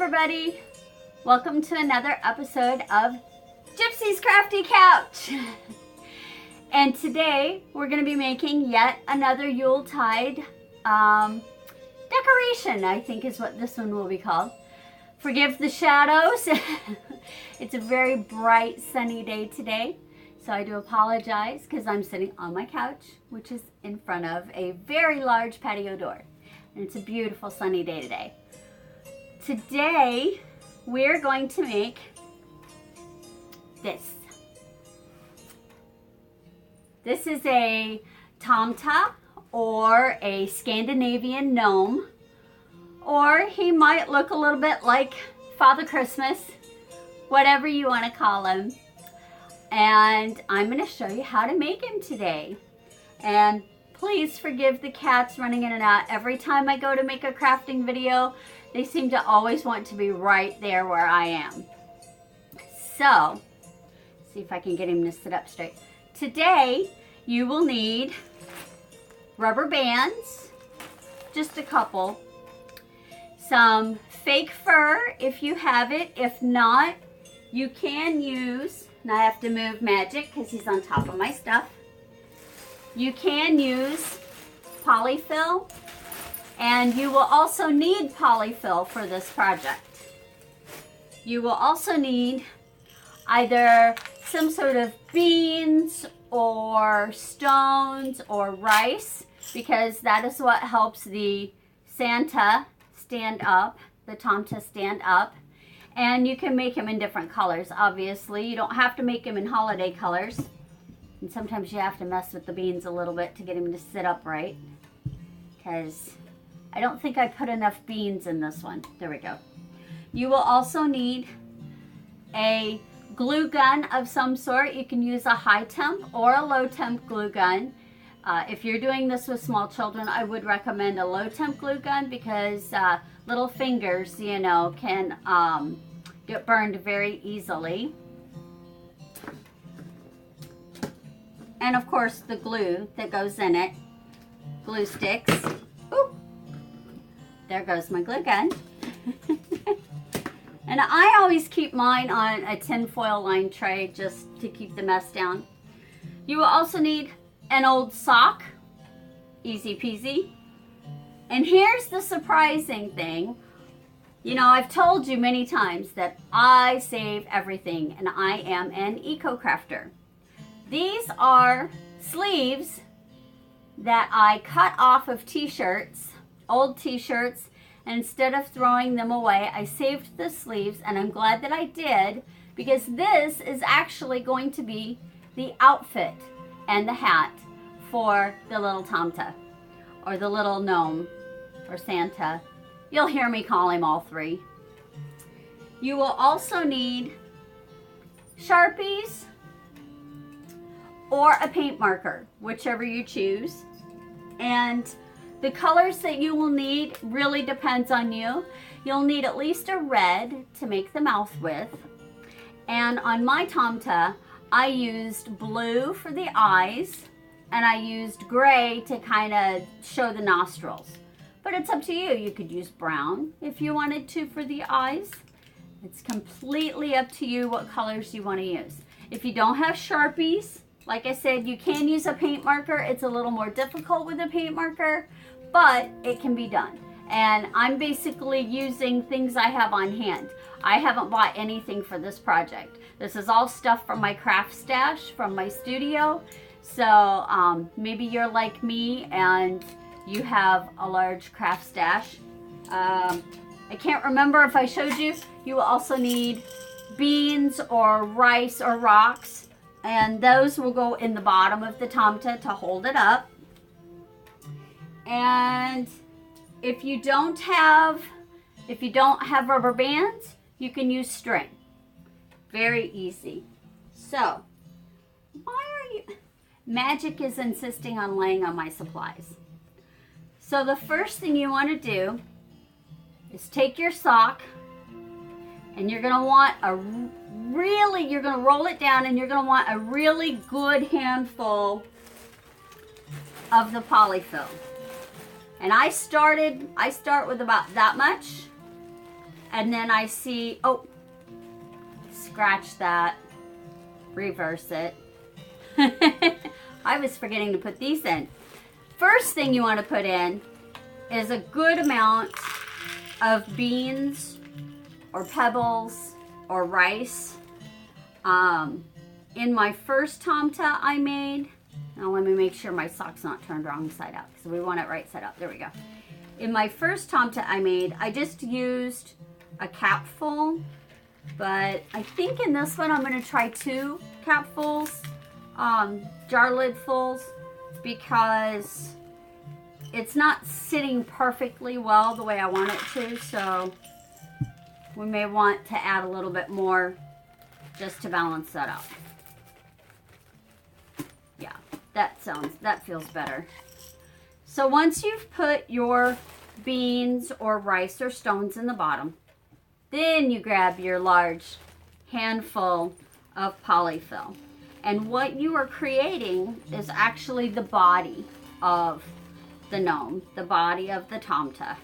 everybody, welcome to another episode of Gypsy's Crafty Couch. And today we're going to be making yet another Yuletide decoration, I think is what this one will be called. Forgive the shadows. It's a very bright sunny day today, so I do apologize because I'm sitting on my couch, which is in front of a very large patio door, and it's a beautiful sunny day today. Today we're going to make this. This is a Tomte or a Scandinavian gnome, or he might look a little bit like Father Christmas, whatever you want to call him. And I'm going to show you how to make him today. And please forgive the cats running in and out. Every time I go to make a crafting video, they seem to always want to be right there where I am. So, see if I can get him to sit up straight. Today, you will need rubber bands, just a couple, some fake fur if you have it. If not, you can use, and I have to move Magic because he's on top of my stuff. You can use polyfill, and you will also need polyfill for this project. You will also need either some sort of beans or stones or rice, because that is what helps the Santa stand up, the Tomte stand up. And you can make them in different colors, obviously. You don't have to make them in holiday colors. And sometimes you have to mess with the beans a little bit to get them to sit upright, because I don't think I put enough beans in this one. There we go. You will also need a glue gun of some sort. You can use a high temp or a low temp glue gun. If you're doing this with small children, I would recommend a low temp glue gun, because little fingers, you know, can get burned very easily. And of course the glue that goes in it, glue sticks. Ooh, there goes my glue gun. And I always keep mine on a tin foil lined tray just to keep the mess down. You will also need an old sock, easy peasy. And here's the surprising thing. You know, I've told you many times that I save everything and I am an eco-crafter. These are sleeves that I cut off of t-shirts, old t-shirts, and instead of throwing them away, I saved the sleeves, and I'm glad that I did, because this is actually going to be the outfit and the hat for the little Tomte, or the little gnome, or Santa. You'll hear me call him all three. You will also need Sharpies or a paint marker, whichever you choose. And the colors that you will need really depends on you. You'll need at least a red to make the mouth with. And on my Tomte, I used blue for the eyes, and I used gray to kind of show the nostrils. But it's up to you. You could use brown if you wanted to for the eyes. It's completely up to you what colors you want to use. If you don't have Sharpies, like I said, you can use a paint marker. It's a little more difficult with a paint marker, but it can be done. And I'm basically using things I have on hand. I haven't bought anything for this project. This is all stuff from my craft stash from my studio. So maybe you're like me and you have a large craft stash. I can't remember if I showed you. You will also need beans or rice or rocks, and those will go in the bottom of the Tomte to hold it up. And if you don't have rubber bands, you can use string. Very easy. So, why are you... Magic is insisting on laying on my supplies. So the first thing you want to do is take your sock, and you're going to want you're going to roll it down, and you're going to want a really good handful of the polyfill. And I start with about that much. And then I see, oh, scratch that, reverse it. I was forgetting to put these in. First thing you want to put in is a good amount of beans or pebbles or rice. In my first Tomte I made, now let me make sure my sock's not turned wrong side out because we want it right side up. There we go. In my first Tomte I made, I just used a capful, but I think in this one I'm going to try 2 capfuls, jar lid fulls, because it's not sitting perfectly well the way I want it to, so we may want to add a little bit more just to balance that out. Yeah, that feels better. So once you've put your beans or rice or stones in the bottom, then you grab your large handful of polyfill. And what you are creating is actually the body of the gnome, the body of the Tomte.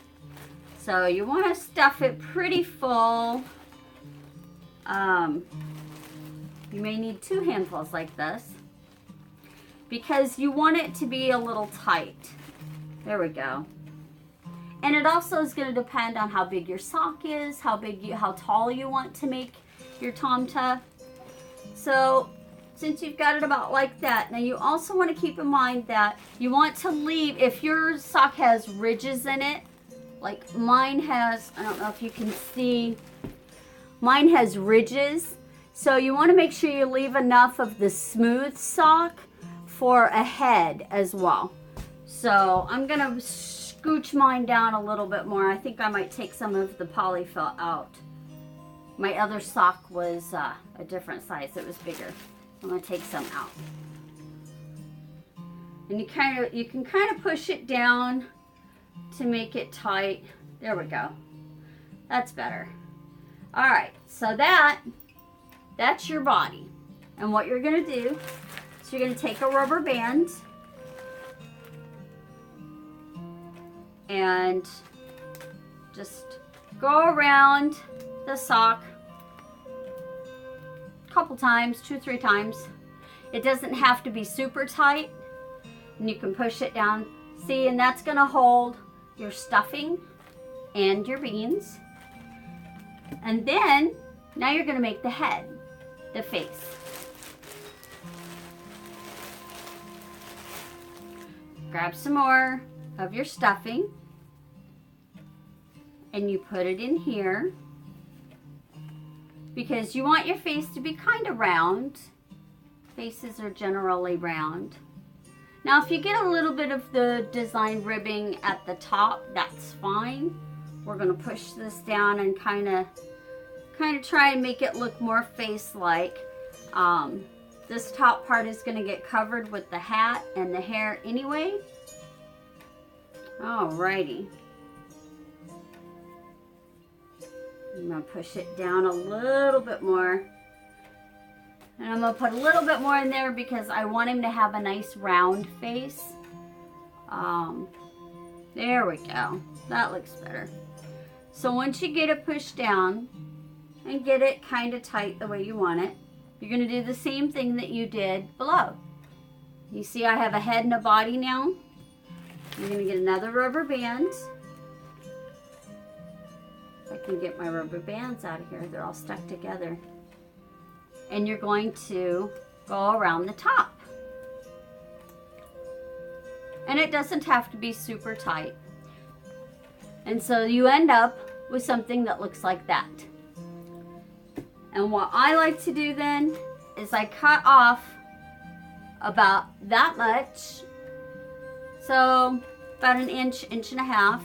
So you want to stuff it pretty full. You may need 2 handfuls like this because you want it to be a little tight. There we go. And it also is going to depend on how big your sock is, how tall you want to make your Tomte. So since you've got it about like that, now you also want to keep in mind that you want to leave, if your sock has ridges in it, like mine has, I don't know if you can see, mine has ridges. So you want to make sure you leave enough of the smooth sock for a head as well. So I'm going to scooch mine down a little bit more. I think I might take some of the polyfill out. My other sock was a different size. It was bigger. I'm going to take some out. And you can kind of push it down to make it tight. There we go. That's better. All right, so that's your body. And what you're going to do is you're going to take a rubber band and just go around the sock a couple times, 2-3 times. It doesn't have to be super tight, and you can push it down. See, and that's going to hold your stuffing and your beans. And then now you're going to make the head, the face. Grab some more of your stuffing and you put it in here because you want your face to be kind of round. Faces are generally round. Now if you get a little bit of the design ribbing at the top, that's fine. We're going to push this down and kind of try and make it look more face-like. This top part is going to get covered with the hat and the hair anyway. Alrighty. I'm going to push it down a little bit more. And I'm going to put a little bit more in there because I want him to have a nice round face. There we go. That looks better. So once you get it pushed down and get it kind of tight the way you want it, you're going to do the same thing that you did below. You see I have a head and a body now. You're going to get another rubber band. I can get my rubber bands out of here. They're all stuck together. And you're going to go around the top. And it doesn't have to be super tight. And so you end up with something that looks like that. And what I like to do then is I cut off about that much. So about an inch, inch and a half.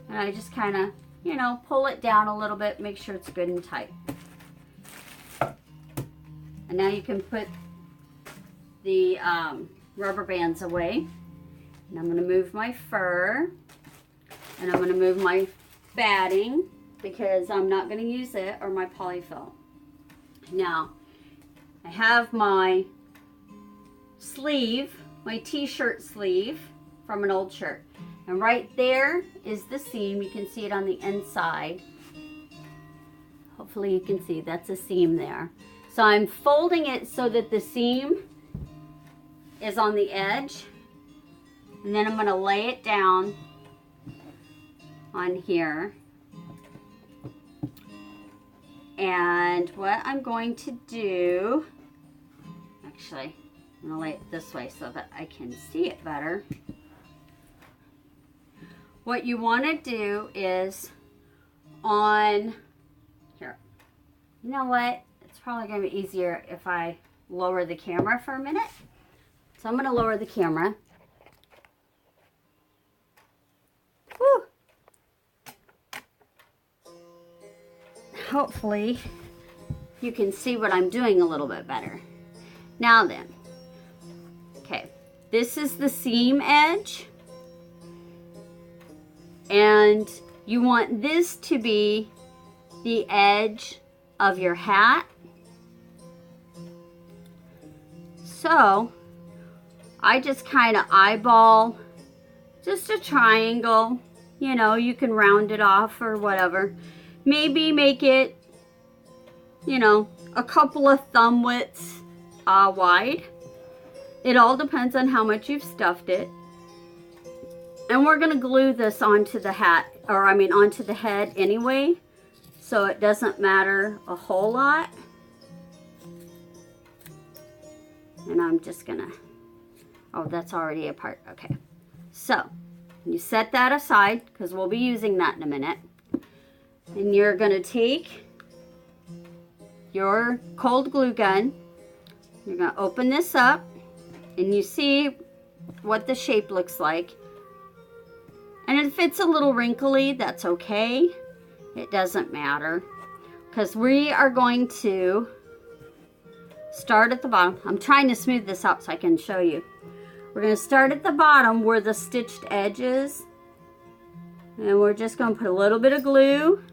And I just kind of, you know, pull it down a little bit, make sure it's good and tight. And now you can put the rubber bands away. And I'm going to move my fur. And I'm going to move my batting because I'm not going to use it, or my polyfill. Now, I have my sleeve, my t-shirt sleeve from an old shirt. And right there is the seam. You can see it on the inside. Hopefully you can see that's a seam there. So I'm folding it so that the seam is on the edge. And then I'm going to lay it down on here. And what I'm going to do, actually, I'm going to lay it this way so that I can see it better. What you want to do is on, here, you know what? It's probably going to be easier if I lower the camera for a minute. So I'm going to lower the camera. Whew. Hopefully you can see what I'm doing a little bit better. Now then, okay, this is the seam edge, and you want this to be the edge of your hat. So I just kind of eyeball just a triangle. You know, you can round it off or whatever. Maybe make it, you know, a couple of thumb widths wide. It all depends on how much you've stuffed it. And we're going to glue this onto the hat, or I mean onto the head anyway, so it doesn't matter a whole lot. And I'm just going to, oh, that's already apart. Okay. So you set that aside because we'll be using that in a minute. And you're going to take your cold glue gun. You're going to open this up, and you see what the shape looks like. And if it's a little wrinkly, that's okay. It doesn't matter, because we are going to start at the bottom. I'm trying to smooth this out so I can show you. We're going to start at the bottom where the stitched edge is. And we're just going to put a little bit of glue.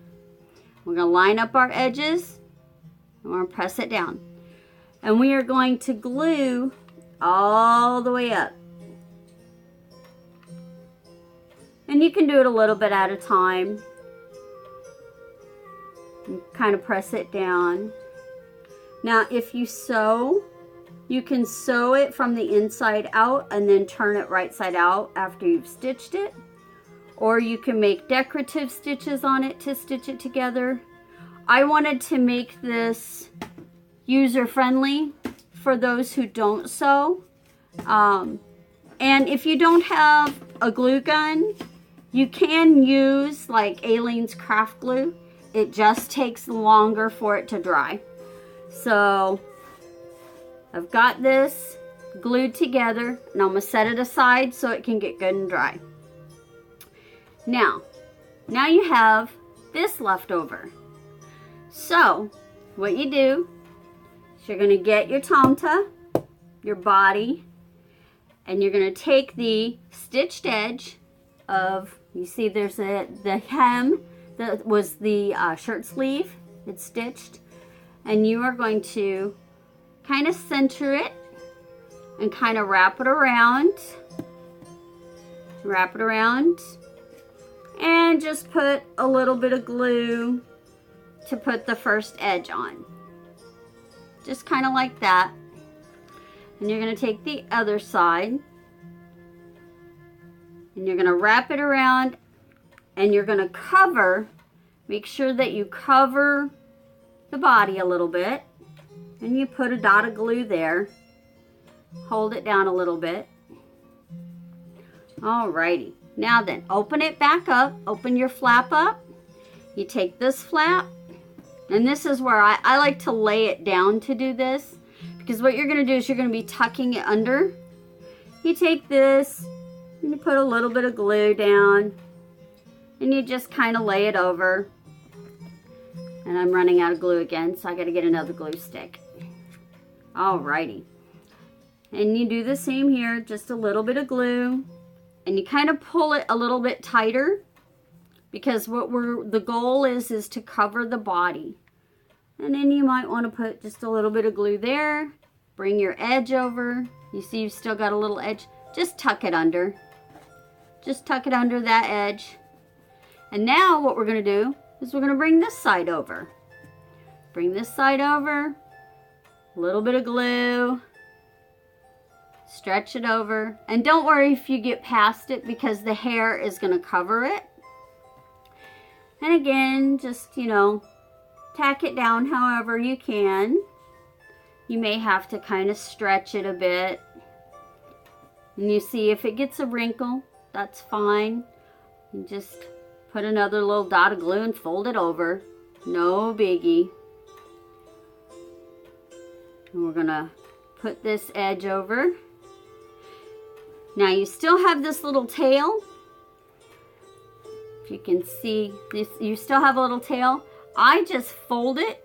We're going to line up our edges, and we're going to press it down. And we are going to glue all the way up. And you can do it a little bit at a time. And kind of press it down. Now, if you sew, you can sew it from the inside out and then turn it right side out after you've stitched it. Or you can make decorative stitches on it to stitch it together. I wanted to make this user-friendly for those who don't sew. And if you don't have a glue gun, you can use like Aleene's craft glue. It just takes longer for it to dry. So I've got this glued together, and I'm going to set it aside so it can get good and dry. Now you have this left over. So what you do is you're going to get your tomte, your body, and you're going to take the stitched edge of, you see there's the hem that was the shirt sleeve. It's stitched. And you are going to kind of center it and kind of wrap it around. Wrap it around. And just put a little bit of glue to put the first edge on. Just kind of like that. And you're going to take the other side. And you're going to wrap it around. And you're going to cover, make sure that you cover the body a little bit. And you put a dot of glue there. Hold it down a little bit. Alrighty. Now then, open it back up. Open your flap up. You take this flap. And this is where I like to lay it down to do this. Because what you're going to do is you're going to be tucking it under. You take this and you put a little bit of glue down. And you just kind of lay it over. And I'm running out of glue again, so I got to get another glue stick. Alrighty. And you do the same here, just a little bit of glue. And you kind of pull it a little bit tighter, because the goal is to cover the body. And then you might want to put just a little bit of glue there. Bring your edge over. You see you've still got a little edge. Just tuck it under. Just tuck it under that edge. And now what we're going to do is we're going to bring this side over. Bring this side over. A little bit of glue. Stretch it over. And don't worry if you get past it because the hair is going to cover it. And again, just, you know, tack it down however you can. You may have to kind of stretch it a bit. And you see if it gets a wrinkle, that's fine. And just put another little dot of glue and fold it over. No biggie. And we're gonna put this edge over. Now you still have this little tail. If you can see this, you still have a little tail. I just fold it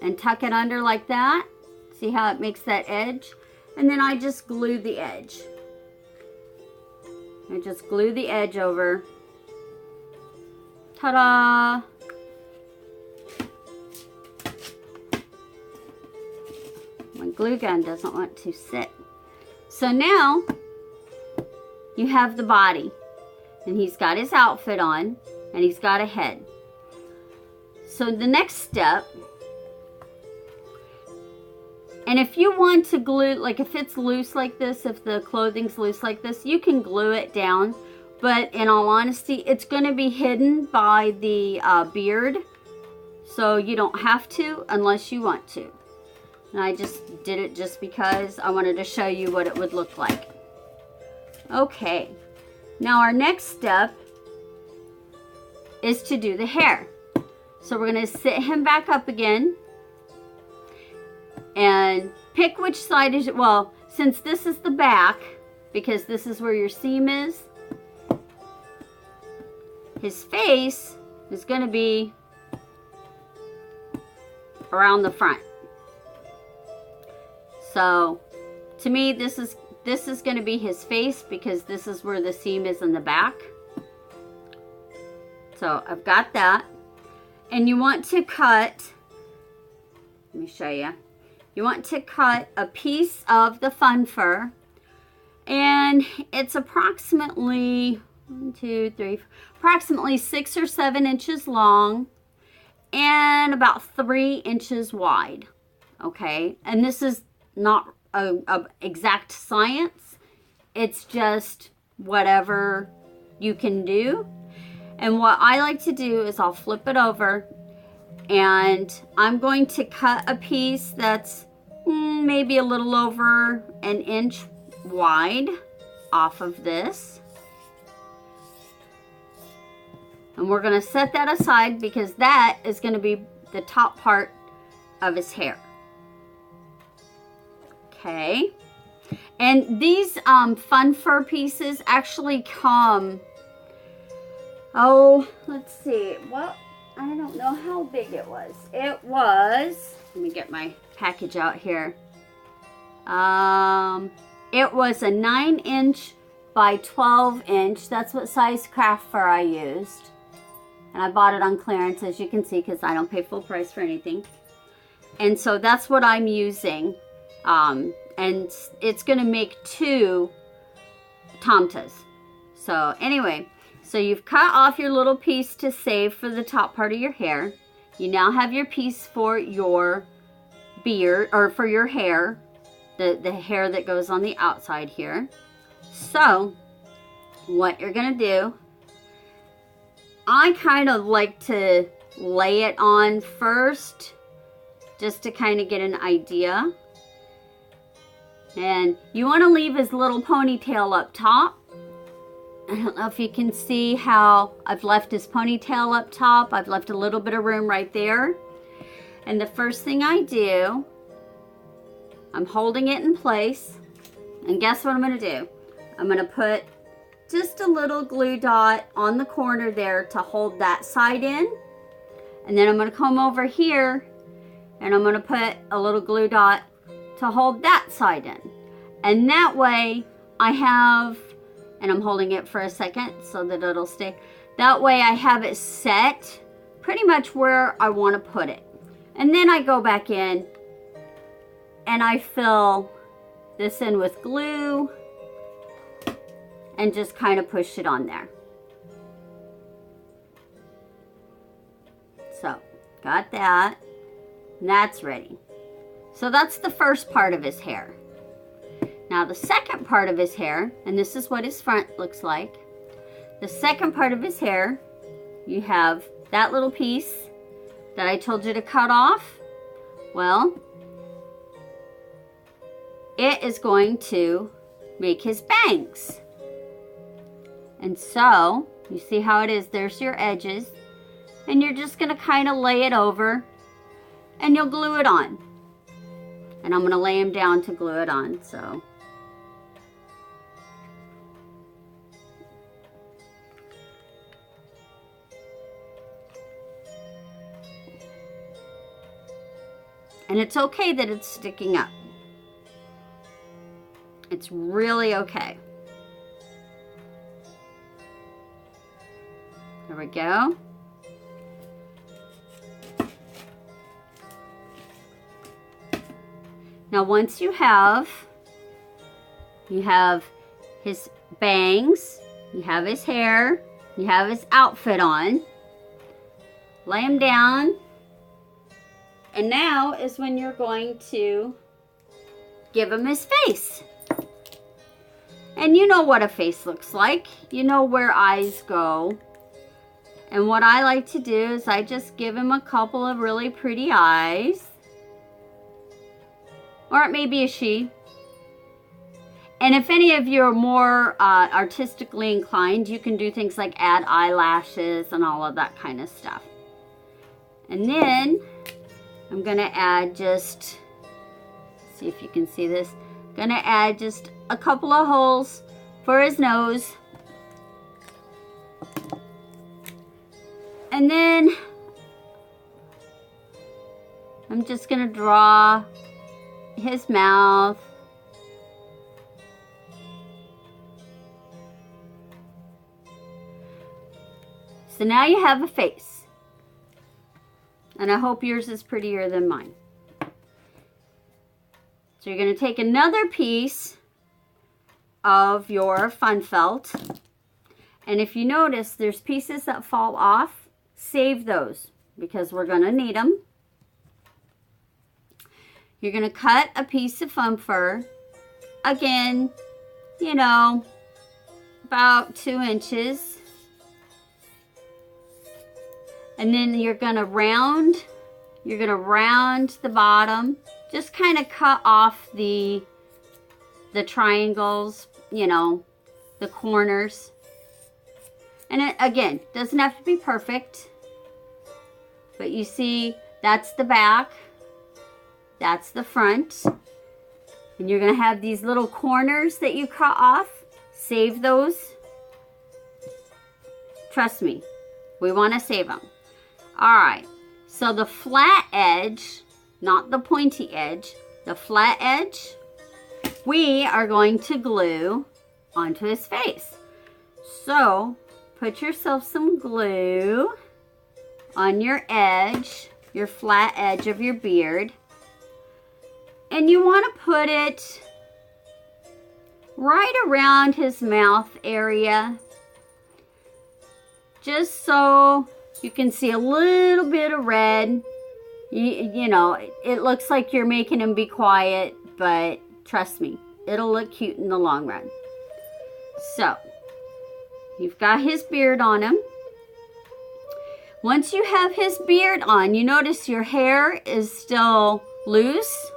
and tuck it under like that. See how it makes that edge? And then I just glue the edge. I just glue the edge over. Ta-da! My glue gun doesn't want to sit. So now you have the body. And he's got his outfit on. And he's got a head. So the next step, and if you want to glue, like if it's loose like this, if the clothing's loose like this, you can glue it down. But in all honesty, it's going to be hidden by the beard. So you don't have to unless you want to. And I just did it just because I wanted to show you what it would look like. Okay. Now our next step is to do the hair. So we're going to sit him back up again. And pick which side is it. Well, since this is the back, because this is where your seam is, his face is going to be around the front. So to me, this is going to be his face because this is where the seam is in the back. So I've got that. And you want to cut, let me show you. You want to cut a piece of the fun fur, and it's approximately approximately 6 or 7 inches long and about 3 inches wide. Okay, and this is not a exact science. It's just whatever you can do. And what I like to do is I'll flip it over. And I'm going to cut a piece that's maybe a little over 1 inch wide off of this. And we're going to set that aside because that is going to be the top part of his hair. Okay. And these fun fur pieces actually come, oh, let's see, well, I don't know how big it was. It was, let me get my package out here. It was a 9-inch by 12-inch. That's what size craft fur I used. And I bought it on clearance, as you can see, because I don't pay full price for anything. And so that's what I'm using. And it's going to make 2 tomtes. So anyway. So you've cut off your little piece to save for the top part of your hair. You now have your piece for your beard, or for your hair, the hair that goes on the outside here. So what you're going to do, I kind of like to lay it on first just to kind of get an idea. And you want to leave his little ponytail up top. I don't know if you can see how I've left his ponytail up top. I've left a little bit of room right there. And the first thing I do, I'm holding it in place. And guess what I'm going to do? I'm going to put just a little glue dot on the corner there to hold that side in. And then I'm going to come over here and I'm going to put a little glue dot to hold that side in. And that way I have, and I'm holding it for a second so that it'll stay. That way I have it set pretty much where I want to put it. And then I go back in and I fill this in with glue and just kind of push it on there. So, got that. And that's ready. So that's the first part of his hair. Now the second part of his hair, and this is what his front looks like. The second part of his hair, you have that little piece that I told you to cut off. Well, it is going to make his bangs. And so, you see how it is, there's your edges. And you're just going to kind of lay it over and you'll glue it on. And I'm going to lay him down to glue it on, so. And it's okay that it's sticking up. It's really okay. There we go. Now once you have his bangs, you have his hair, you have his outfit on, lay him down, and now is when you're going to give him his face. And you know what a face looks like. You know where eyes go. And what I like to do is I just give him a couple of really pretty eyes. Or it may be a she. And if any of you are more artistically inclined, you can do things like add eyelashes and all of that kind of stuff. And then I'm going to add just, see if you can see this, going to add just a couple of holes for his nose. And then I'm just going to draw his mouth. So now you have a face. And I hope yours is prettier than mine. So you're going to take another piece of your fun felt. And if you notice, there's pieces that fall off. Save those because we're going to need them. You're going to cut a piece of foam fur. Again, you know, about 2 inches. And then you're going to round the bottom. Just kind of cut off the triangles, you know, the corners. And it, again, doesn't have to be perfect. But you see, that's the back. That's the front. And you're going to have these little corners that you cut off. Save those. Trust me, we want to save them. Alright, so the flat edge, not the pointy edge, the flat edge, we are going to glue onto his face. So, put yourself some glue on your edge, your flat edge of your beard. And you want to put it right around his mouth area. Just so you can see a little bit of red. You know, it looks like you're making him be quiet, but trust me, it'll look cute in the long run. So, you've got his beard on him. Once you have his beard on, you notice your hair is still loose.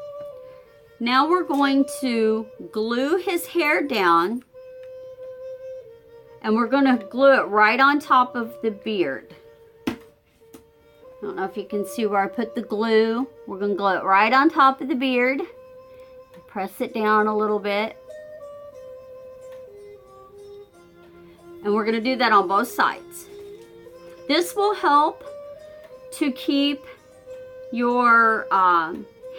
Now we're going to glue his hair down, and we're going to glue it right on top of the beard. I don't know if you can see where I put the glue. We're going to glue it right on top of the beard. Press it down a little bit. And we're going to do that on both sides. This will help to keep your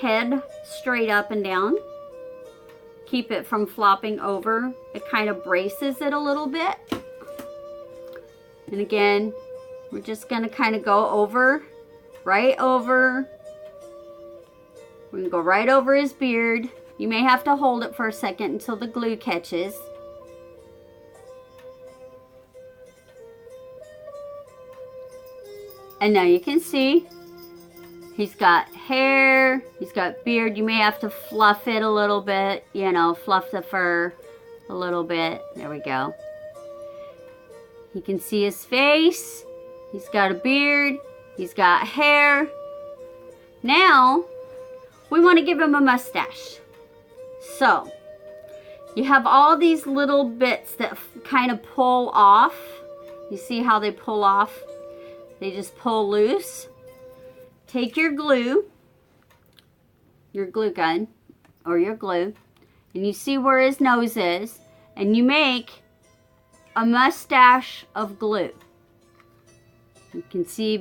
head straight up and down. Keep it from flopping over. It kind of braces it a little bit. And again, we're just going to kind of go over, right over. We're going to go right over his beard. You may have to hold it for a second until the glue catches. And now you can see he's got hair, he's got beard. You may have to fluff it a little bit, you know, fluff the fur a little bit. There we go. You can see his face. He's got a beard. He's got hair. Now, we want to give him a mustache. So, you have all these little bits that kind of pull off. You see how they pull off? They just pull loose. Take your glue gun, or your glue, and you see where his nose is, and you make a mustache of glue. You can see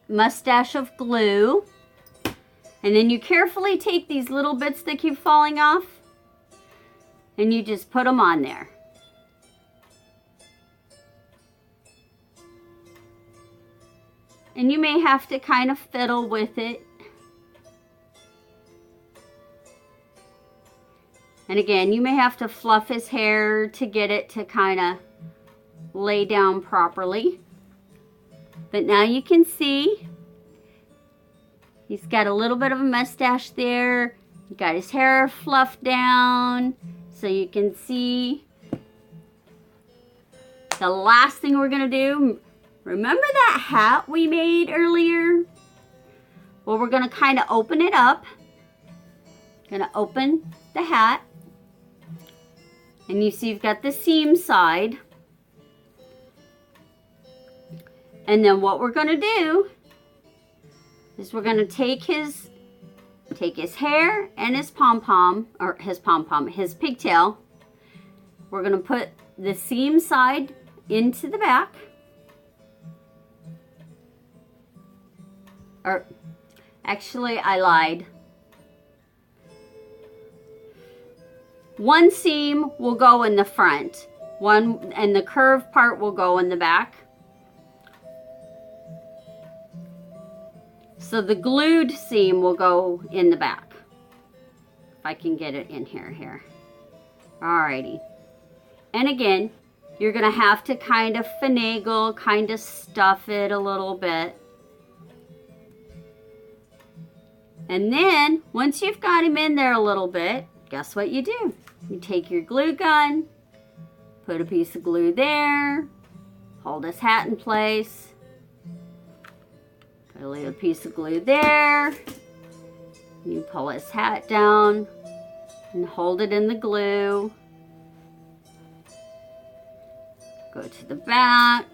mustache of glue. And then you carefully take these little bits that keep falling off, and you just put them on there. And you may have to kind of fiddle with it. And again, you may have to fluff his hair to get it to kind of lay down properly. But now you can see he's got a little bit of a mustache there. He got his hair fluffed down. So you can see the last thing we're going to do, remember that hat we made earlier? Well, we're going to kind of open it up. Going to open the hat. And you see you've got the seam side. And then what we're going to do is we're going to take his hair and his his pigtail. We're going to put the seam side into the back. Or actually, I lied. One seam will go in the front, and the curved part will go in the back. So the glued seam will go in the back. If I can get it in here. Alrighty. And again, you're going to have to kind of finagle, kind of stuff it a little bit. And then, once you've got him in there a little bit, guess what you do? You take your glue gun, put a piece of glue there, hold his hat in place, put a little piece of glue there, you pull his hat down and hold it in the glue, go to the back,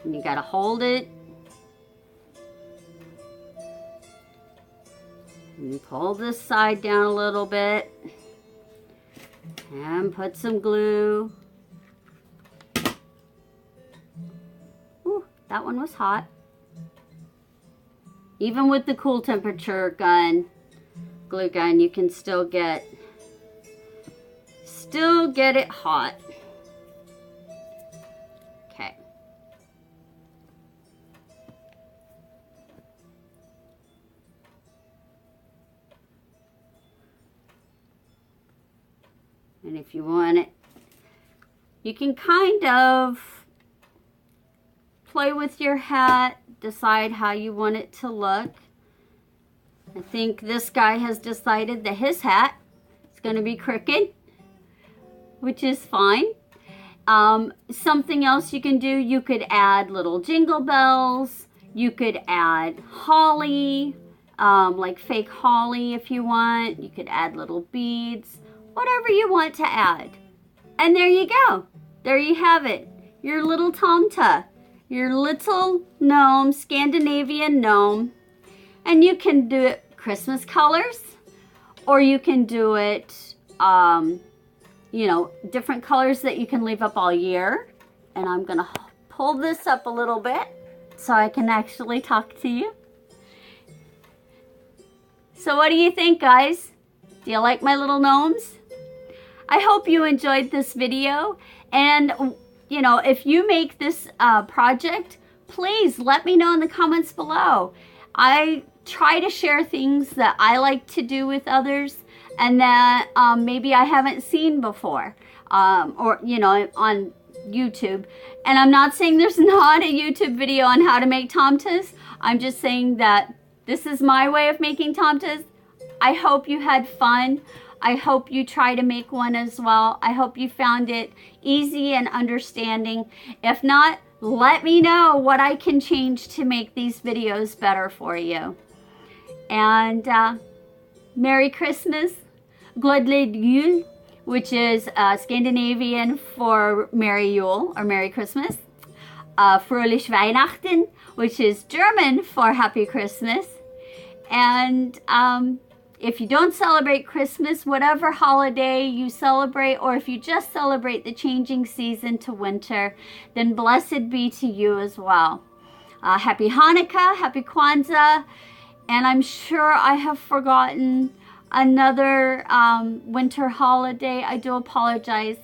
and you gotta hold it. And you pull this side down a little bit. And put some glue. Ooh, that one was hot. Even with the cool temperature glue gun, you can still get it hot. Okay. And if you want it, you can kind of play with your hat, decide how you want it to look. I think this guy has decided that his hat is going to be crooked, which is fine. Something else you can do, you could add little jingle bells. You could add holly, like fake holly if you want. You could add little beads. Whatever you want to add. And there you go. There you have it. Your little Tomte. Your little gnome, Scandinavian gnome. And you can do it Christmas colors. Or you can do it, you know, different colors that you can leave up all year. And I'm going to pull this up a little bit so I can actually talk to you. So what do you think, guys? Do you like my little gnomes? I hope you enjoyed this video, and you know, if you make this project, please let me know in the comments below. I try to share things that I like to do with others and that maybe I haven't seen before. or, you know, on YouTube. And I'm not saying there's not a YouTube video on how to make tomtes. I'm just saying that this is my way of making tomtes. I hope you had fun. I hope you try to make one as well. I hope you found it easy and understanding. If not, let me know what I can change to make these videos better for you. And Merry Christmas, Glädelig Jul, which is Scandinavian for Merry Yule or Merry Christmas. Fröhlich Weihnachten, which is German for Happy Christmas. And if you don't celebrate Christmas, whatever holiday you celebrate, or if you just celebrate the changing season to winter, then blessed be to you as well. Happy Hanukkah, Happy Kwanzaa, and I'm sure I have forgotten another winter holiday. I do apologize.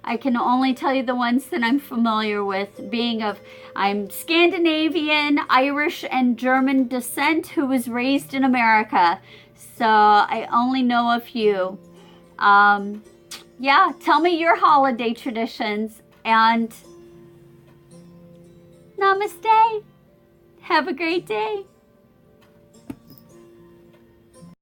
I can only tell you the ones that I'm familiar with, being of I'm Scandinavian, Irish, and German descent who was raised in America. So I only know a few. Yeah, tell me your holiday traditions, and namaste. Have a great day.